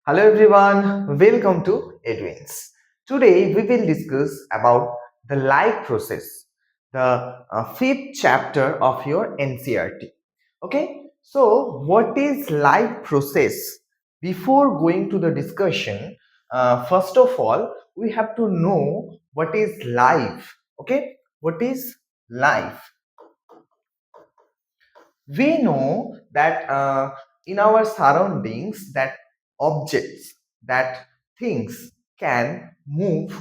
Hello everyone, welcome to Eduins. Today we will discuss about the life process, the fifth chapter of your NCRT. Okay, so what is life process? Before going to the discussion, first of all, we have to know what is life. Okay, what is life? We know that in our surroundings that objects, that things can move,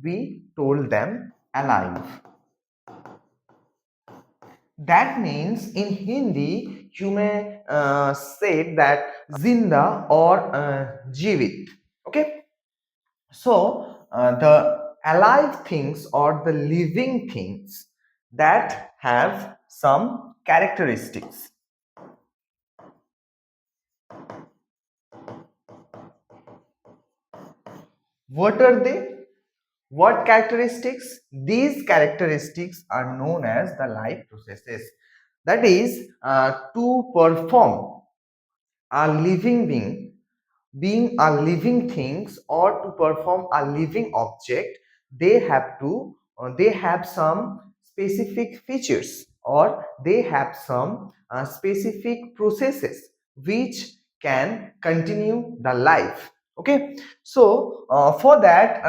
we told them alive. That means in Hindi you may say that zinda or jivit. Okay, so the alive things or the living things that have some characteristics. What are they? What characteristics? These characteristics are known as the life processes. That is, to perform a living being a living things, or to perform a living object, they have some specific features, or they have some specific processes which can continue the life. Okay, so for that,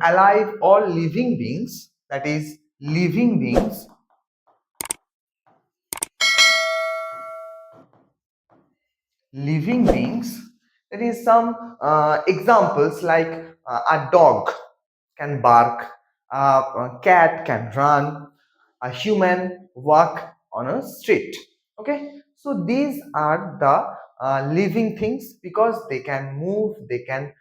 alive or living beings, that is living beings, living beings, there is some examples like a dog can bark, a cat can run, a human walk on a street. Okay, so these are the living things because they can move, they can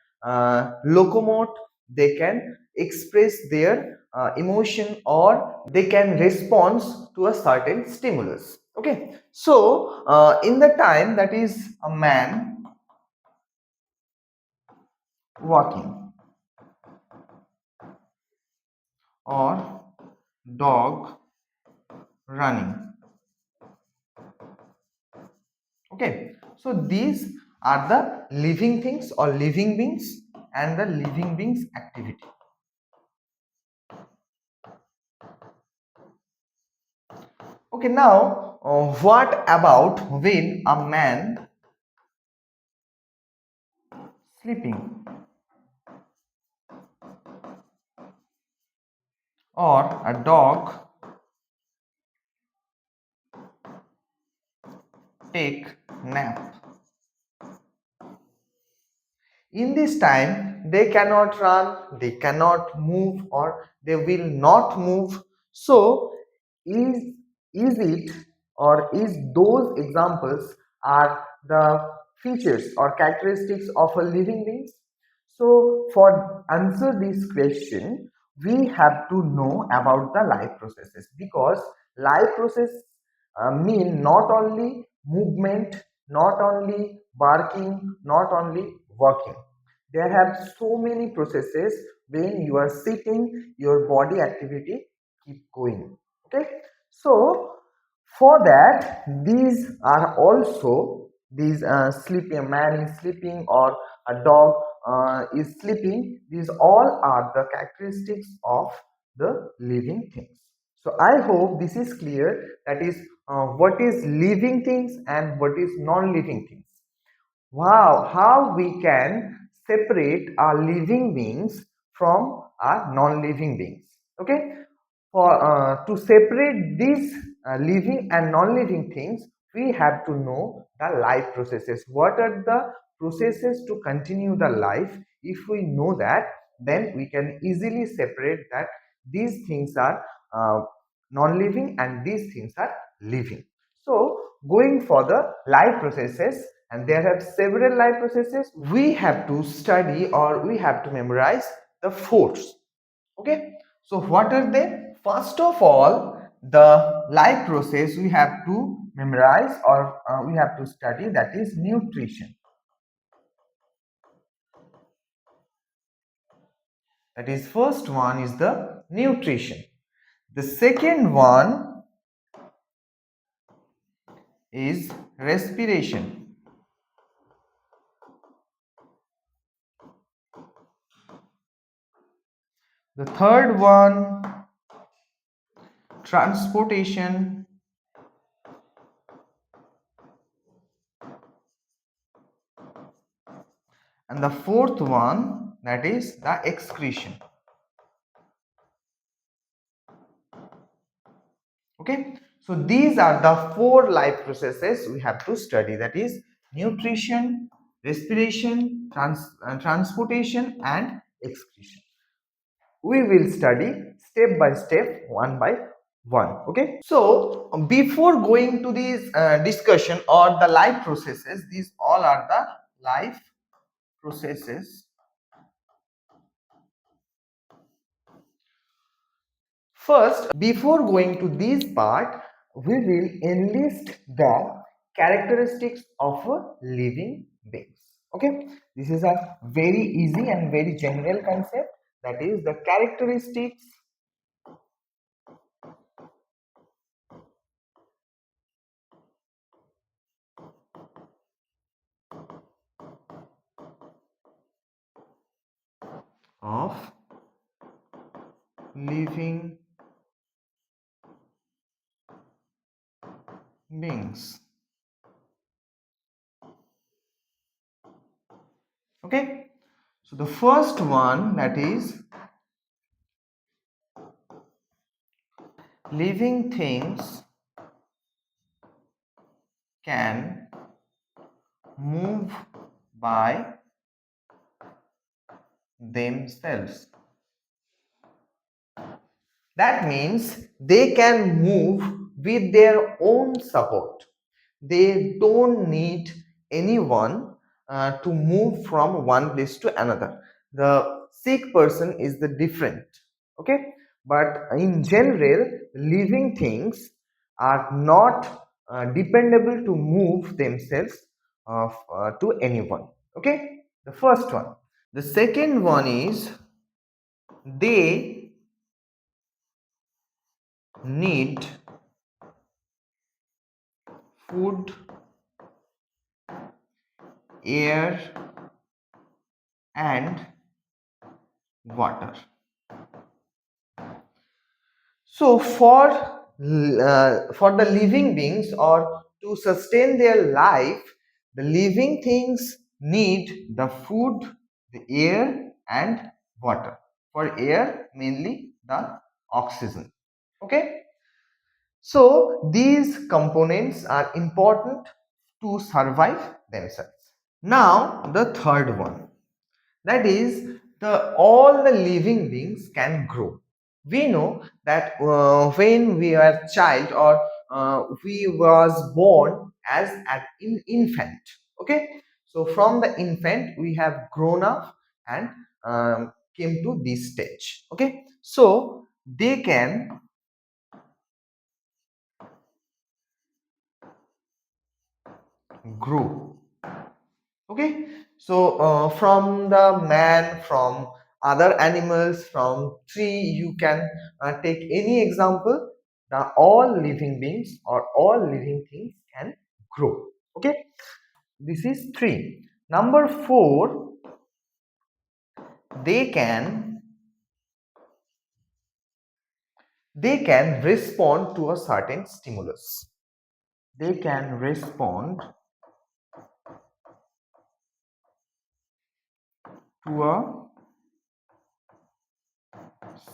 locomote, they can express their emotion, or they can respond to a certain stimulus. Okay, so in the time, that is a man walking or dog running. Okay, so these are the living things or living beings and the living beings activity. Okay, now what about when a man sleeping or a dog take nap? In this time they cannot run, they cannot move, or they will not move. So is it, or is those examples are the features or characteristics of a living being? So for answer this question, we have to know about the life processes, because life process mean not only movement, not only barking, not only walking. There have so many processes. When you are sitting, your body activity keep going. Okay, so for that, these are also these sleeping, a man is sleeping or a dog is sleeping. These all are the characteristics of the living things. So I hope this is clear. That is what is living things and what is non-living things. Wow, how we can separate our living beings from our non-living beings. Okay, for to separate these living and non-living things, we have to know the life processes. What are the processes to continue the life? If we know that, then we can easily separate that these things are non-living and these things are living. So going for the life processes, and there have several life processes, we have to study or we have to memorize the force. Okay, so what are they? First of all, the life process we have to memorize, or we have to study, that is nutrition. That is, first one is the nutrition. The second one is respiration. The third one, transportation. And the fourth one, that is the excretion. Okay, so these are the four life processes we have to study, that is nutrition, respiration, transportation and excretion. We will study step by step, one by one. Okay, so before going to these discussion or the life processes, these all are the life processes. First, before going to this part, we will enlist the characteristics of a living beings. Okay, this is a very easy and very general concept, that is the characteristics of living beings. Okay, so the first one, that is living things can move by themselves. That means they can move with their own support. They don't need anyone to move from one place to another. The sick person is the different. Okay, but in general, living things are not dependable to move themselves to anyone. Okay, the first one. The second one is they need food, air and water. So for the living beings, or to sustain their life, the living things need the food, the air and water. For air, mainly the oxygen. Okay, so these components are important to survive themselves. Now the third one, that is the all the living beings can grow. We know that when we are child, or we was born as an infant. Okay, so from the infant we have grown up and came to this stage. Okay, so they can grow. Okay, so from the man, from other animals, from tree, you can take any example. The all living beings or all living things can grow. Okay, this is three. Number four, they can they can respond to a certain stimulus. They can respond to a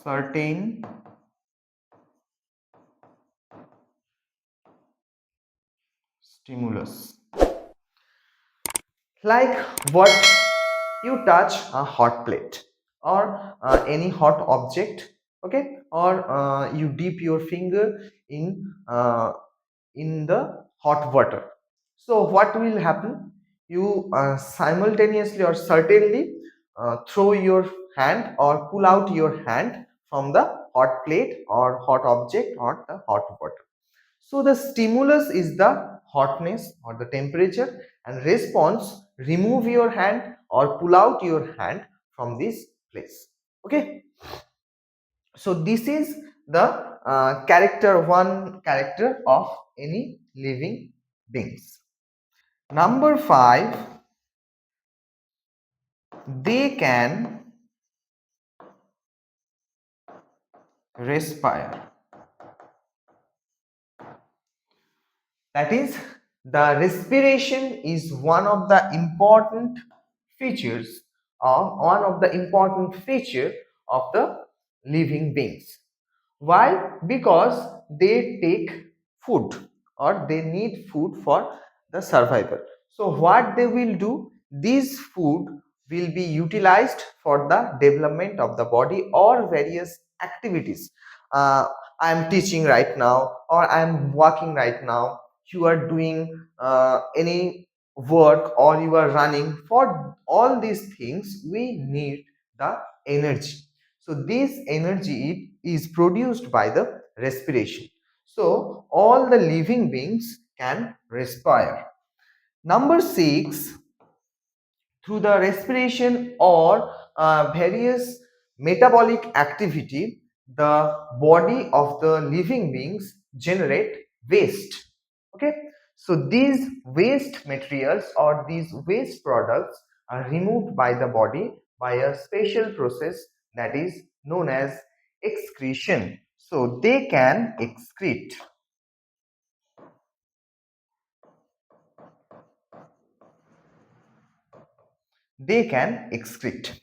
certain stimulus. Like what? You touch a hot plate or any hot object. Okay, or you dip your finger in the hot water. So what will happen? You simultaneously or certainly throw your hand or pull out your hand from the hot plate or hot object or the hot water. So the stimulus is the hotness or the temperature, and response, remove your hand or pull out your hand from this place. Okay, so this is the one character of any living beings. Number 5, they can respire. That is, the respiration is one of the important features or one of the important feature of the living beings. Why? Because they take food or they need food for the survival. So what they will do, this food will be utilized for the development of the body or various activities. uh, I am teaching right now, or I am walking right now, you are doing any work, or you are running. For all these things we need the energy. So this energy is produced by the respiration. So all the living beings can respire. Number 6, through the respiration or various metabolic activity, the body of the living beings generate waste. Okay, so these waste materials or these waste products are removed by the body by a special process that is known as excretion. So they can excrete. They can excrete.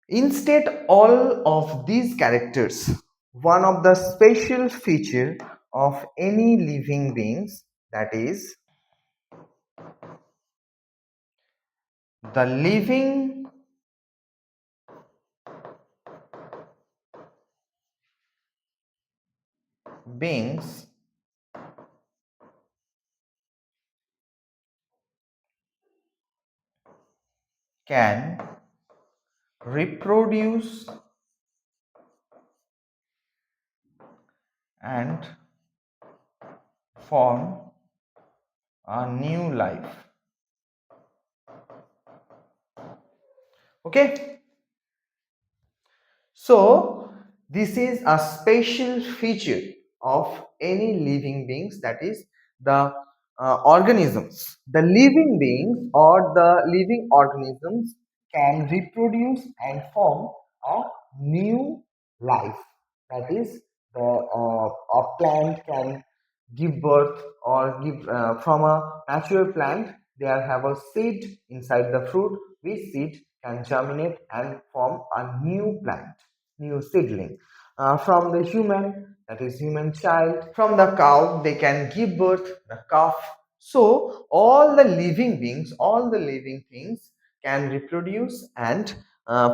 Instead all of these characters, one of the special feature of any living beings, that is the living beings can reproduce and form a new life. Okay, so this is a special feature of any living beings, that is the organisms. The living beings or the living organisms can reproduce and form a new life. That is, a plant can give birth or give from a natural plant. They have a seed inside the fruit, which seed can germinate and form a new plant, new seedling. From the human, that is human child, from the cow, they can give birth, the calf. So all the living beings, all the living things can reproduce and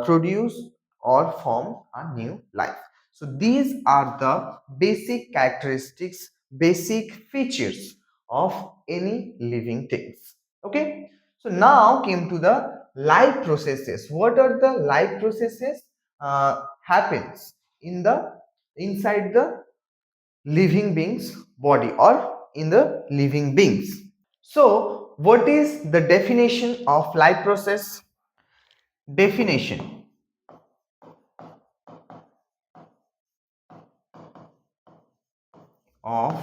produce or form a new life. So these are the basic characteristics, basic features of any living things. Okay, so now came to the life processes. What are the life processes happens in the inside the living beings body or in the living beings? So what is the definition of life process? Definition of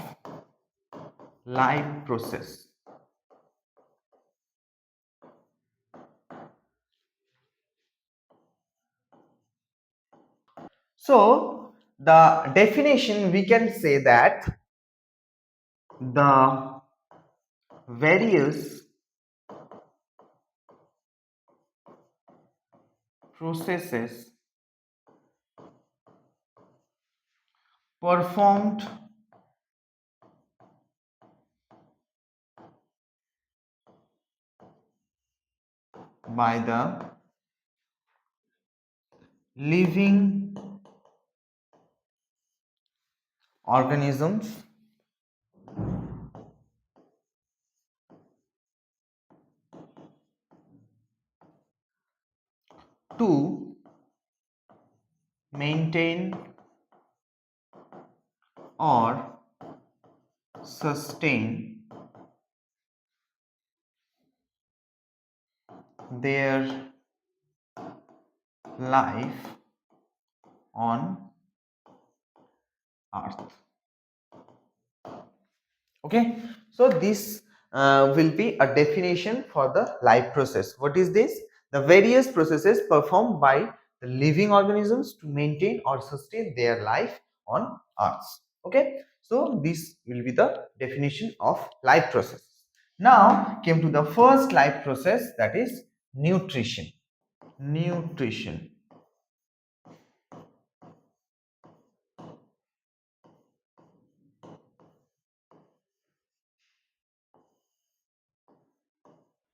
life process. So the definition, we can say that the various processes performed by the living organisms to maintain or sustain their life on earth. Okay, so this will be a definition for the life process. What is this? The various processes performed by the living organisms to maintain or sustain their life on earth. Okay, so this will be the definition of life process. Now came to the first life process, that is nutrition. Nutrition.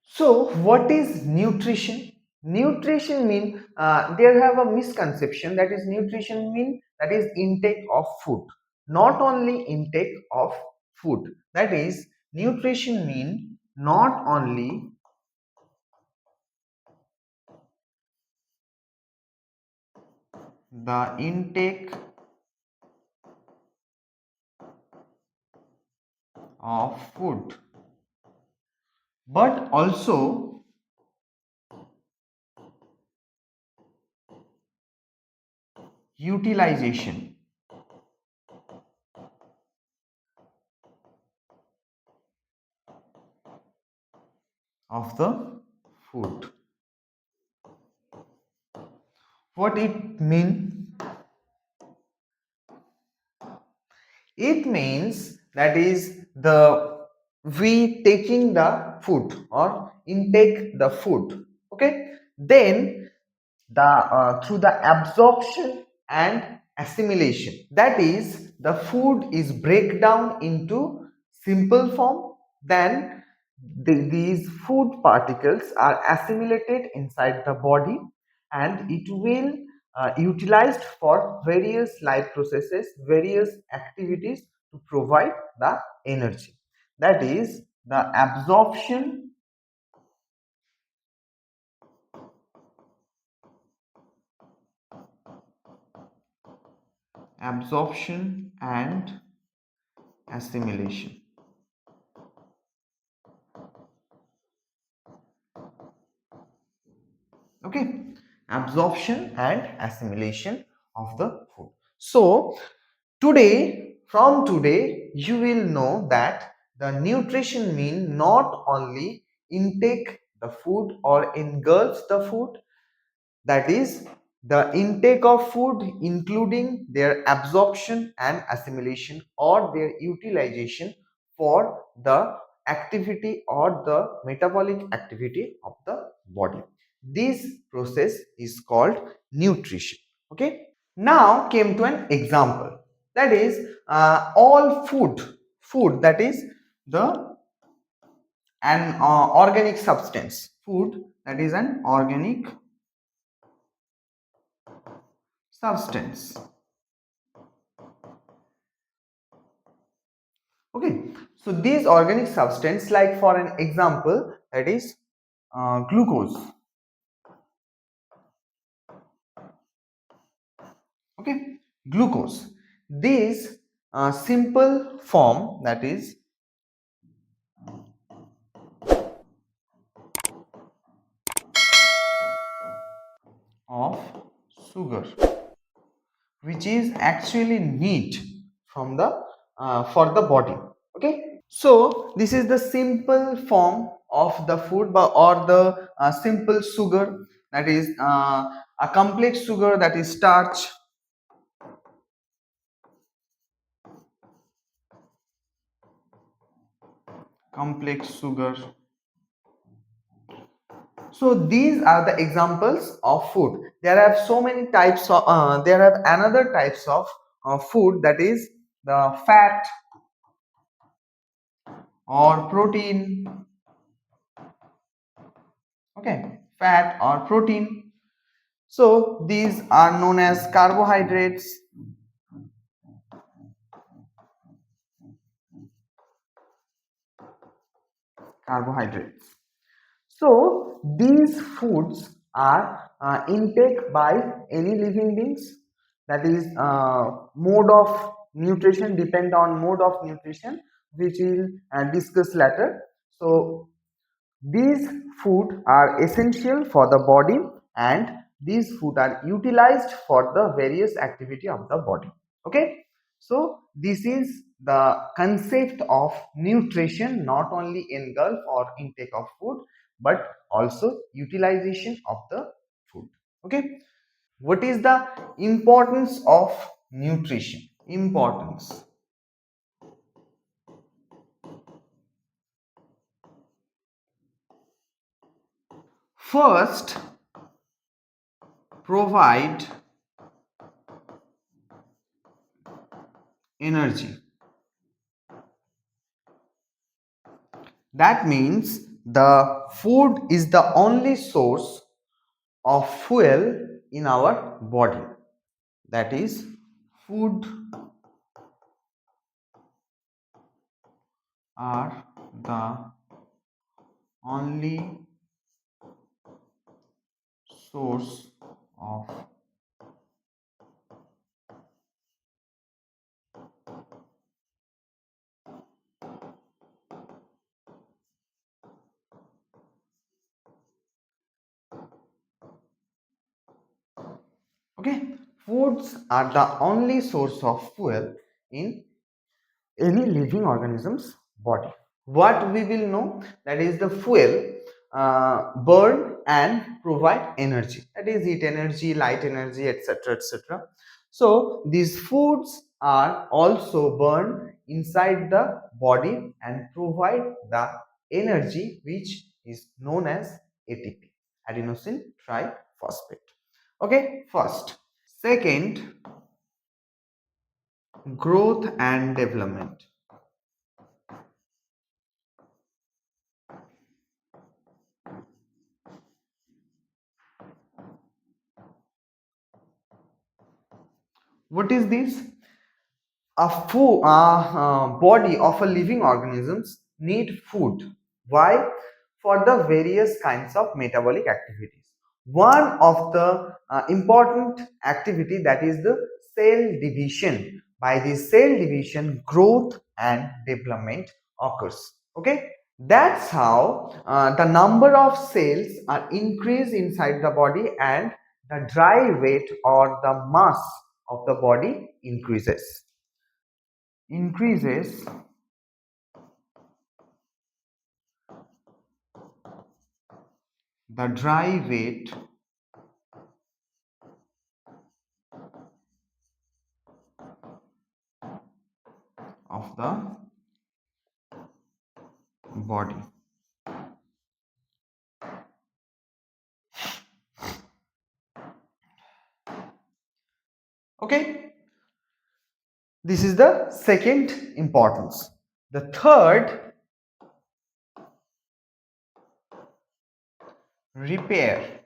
So, what is nutrition? Nutrition mean there have a misconception, that is nutrition mean that is intake of food. Not only intake of food. That is nutrition mean not only the intake of food, but also utilization of the food. What it mean? It means that is the we taking the food or intake the food. Okay, then the through the absorption and assimilation, that is the food is break down into simple form, then these food particles are assimilated inside the body and it will utilized for various life processes, various activities to provide the energy. That is the absorption and assimilation. Okay, absorption and assimilation of the food. So today you will know that the nutrition mean not only intake the food or engulfs the food, that is the intake of food including their absorption and assimilation or their utilization for the activity or the metabolic activity of the body. This process is called nutrition. Okay, now came to an example, that is all food that is the an organic substance, food that is an organic substance. Okay, so these organic substance, like for an example, that is glucose. Okay, glucose. This simple form, that is of sugar, which is actually need from the for the body. Okay, so this is the simple form of the food or the simple sugar, that is a complex sugar, that is starch. Complex sugar. So these are the examples of food. There are so many types of there are another types of food, that is the fat or protein. Okay, fat or protein. So these are known as carbohydrates. Carbohydrates. So these foods are intake by any living beings. That is mode of nutrition, depend on mode of nutrition, which we'll discuss later. So these food are essential for the body and these food are utilized for the various activity of the body. Okay, so this is the concept of nutrition, not only engulf or intake of food but also utilization of the food. Okay, What is the importance of nutrition? Importance. First, provide energy. That means the food is the only source of fuel in our body. That is, food are the only source of. Okay, foods are the only source of fuel in any living organism's body. What we will know, that is the fuel burn and provide energy, that is heat energy, light energy, etc., etc. So these foods are also burned inside the body and provide the energy which is known as ATP, adenosine triphosphate. Okay, first. Second, growth and development. What is this? A body of a living organisms need food. Why? For the various kinds of metabolic activities. One of the important activity, that is the cell division. By the cell division, growth and development occurs. Okay, that's how the number of cells are increased inside the body and the dry weight or the mass of the body increases the dry weight of the body. Okay, this is the second importance. The third, repair.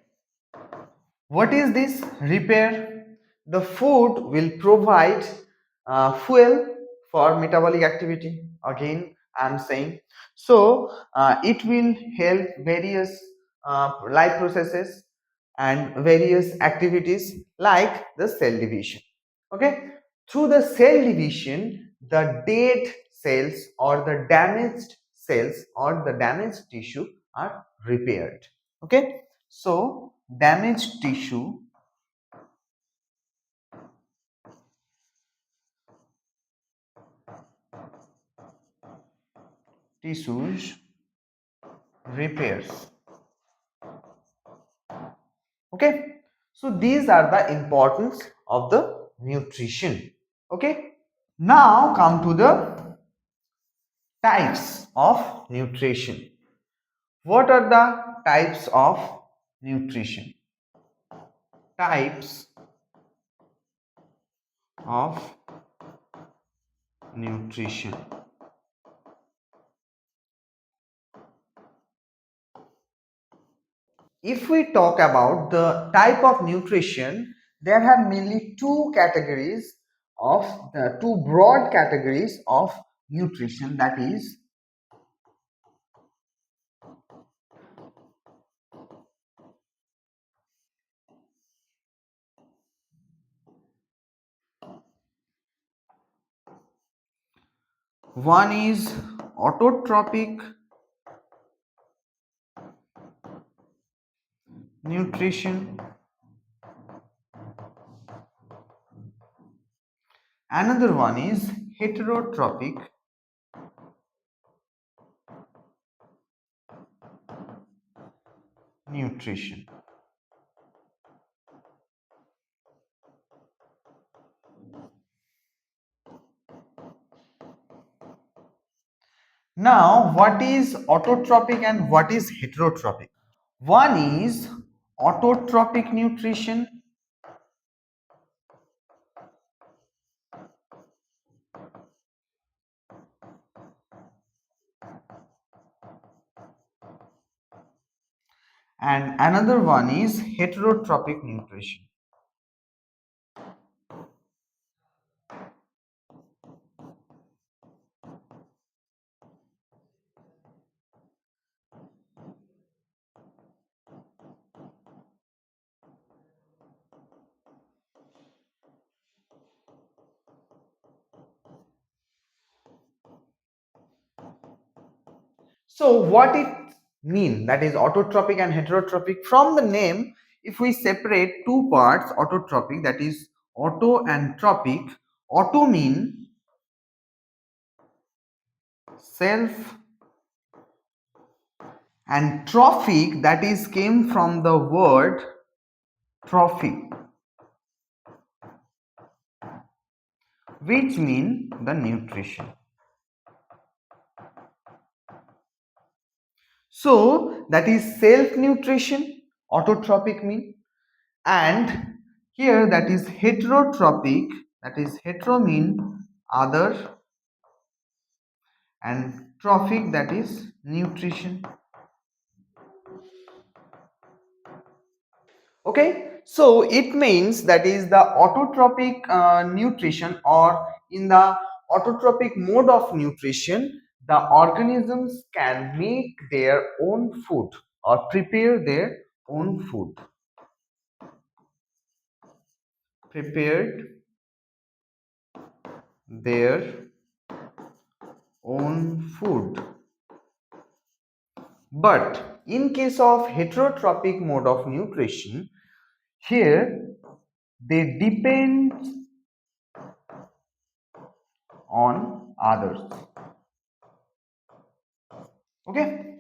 What is this repair? The food will provide fuel for metabolic activity. Again, I am saying. So, it will help various life processes and various activities like the cell division. Okay, through the cell division, the dead cells or the damaged cells or the damaged tissue are repaired. Okay, so damaged tissues repairs. Okay, so these are the importance of the nutrition. Okay, now come to the types of nutrition. What are the types of nutrition? Types of nutrition. If we talk about the type of nutrition, there are mainly two categories of the two broad categories of nutrition, that is one is autotrophic nutrition, another one is heterotrophic nutrition. Now, what is autotrophic and what is heterotrophic? One is autotrophic nutrition and another one is heterotrophic nutrition. So what it mean, that is autotrophic and heterotrophic? From the name, if we separate two parts, autotrophic, that is auto and trophic. Auto mean self, and trophic, that is came from the word trophy, which mean the nutrition. So that is self nutrition, autotrophic mean, and here that is heterotrophic, that is hetero mean other, and trophic, that is nutrition. Okay, so it means that is the autotrophic nutrition, or in the autotrophic mode of nutrition, the organisms can make their own food or prepare their own food. Prepared their own food. But in case of heterotrophic mode of nutrition, here they depend on others. Okay,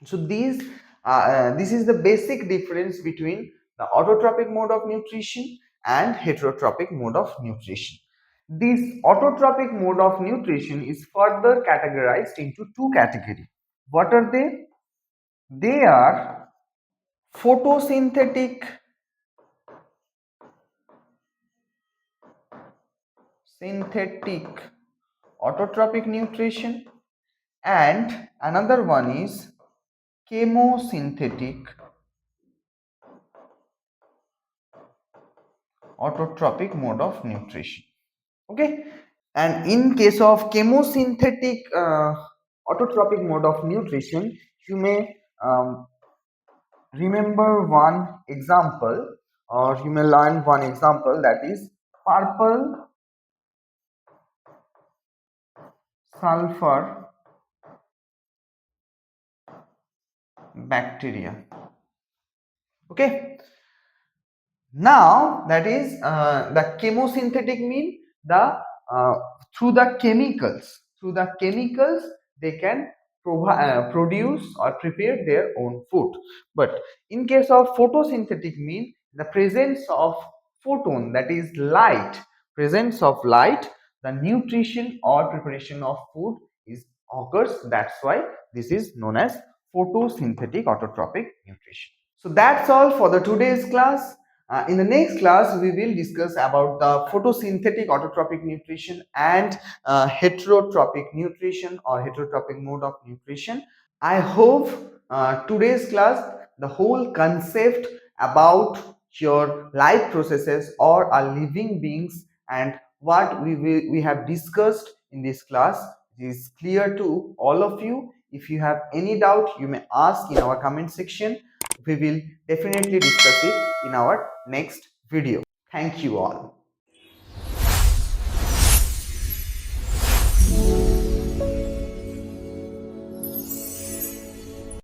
so this is the basic difference between the autotrophic mode of nutrition and heterotrophic mode of nutrition. This autotrophic mode of nutrition is further categorized into two categories. What are they? They are photosynthetic autotrophic nutrition, and another one is chemosynthetic autotrophic mode of nutrition. Okay, and in case of chemosynthetic autotrophic mode of nutrition, you may remember one example, or you may learn one example, that is purple sulfur bacteria. Okay, now that is the chemosynthetic mean the through the chemicals they can produce or prepare their own food. But in case of photosynthetic mean the presence of photon, that is light, presence of light, the nutrition or preparation of food is occurs. That's why this is known as photosynthetic autotrophic nutrition. So that's all for the today's class. In the next class, we will discuss about the photosynthetic autotrophic nutrition and heterotrophic nutrition or heterotrophic mode of nutrition. I hope today's class, the whole concept about your life processes or our living beings and what we have discussed in this class is clear to all of you. If you have any doubt, you may ask in our comment section. We will definitely discuss it in our next video. Thank you all.